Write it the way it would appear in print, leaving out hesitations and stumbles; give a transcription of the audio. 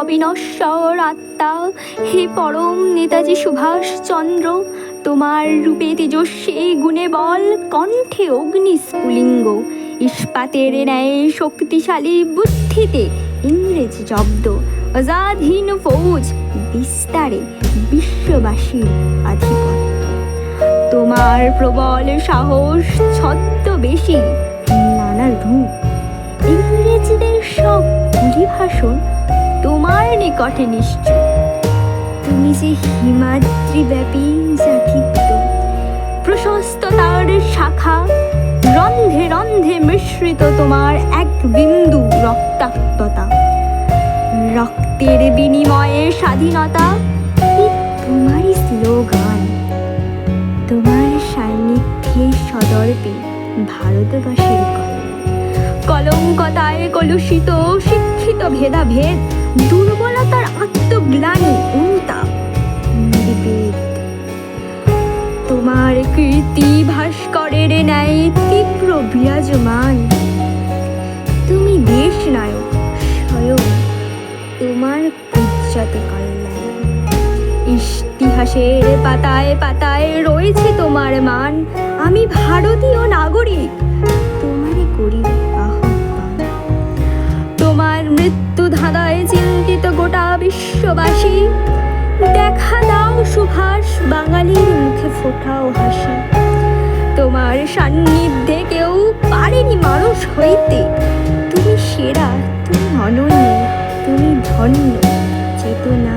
অবিনশ্বর আত্মা, হে পরম নেতাজি সুভাষচন্দ্র, তোমার রূপে তেজস্বী গুণে বল, কণ্ঠে অগ্নি স্ফুলিঙ্গ, ইস্পাতের ন্যায় শক্তিশালী বুদ্ধিতে ইংরেজ জব্দ, আজাদহীন ফৌজ বিস্তারে বিশ্ববাসীর আধিপত্য। তোমার প্রবল সাহস ছদ্মবেশী নানা রূপ, ইংরেজদের সব পরিভাষণ তোমার নিকটে নিশ্চয়। তুমি যে হিমাদ্রিব্যাপী জাতিত্ব, প্রশস্ত তার শাখা, রন্ধে রন্ধে মিশ্রিত তোমার এক বিন্দু রক্তাক্ততা, রক্তের বিনিময়ে স্বাধীনতা তোমারই স্লোগান। তোমার সান্নিধ্যে সদর্পে ভারতবাসীর কলঙ্কতায় কলুষিত শিক্ষিত ভেদাভেদ, দুর্বলতার আত্মগ্লানি অনুতাপ নির্বেদ। তোমার কীর্তি ভাস্করের ন্যায় তীব্র বিরাজমান। তুমি দেশ নায়ক স্বয়ং, তোমার পূজ্যতে কল্যাণ। ইতিহাসের পাতায় পাতায় রয়েছে তোমার মান। আমি ভারতীয় নাগরিক, তোমারই করি আহ্বান। তোমার মৃত্যু ধাঁধায় চিন্তিত গোটা বিশ্ববাসী, দেখা দাও সুভাষ, বাঙালির মুখে ফোটাও হাসি। তোমার সান্নিধ্যে কেউ পারেনি মানুষ হইতে। তুমি সেরা, তুমি অনন্য, তুমি ধন্য চেতনা।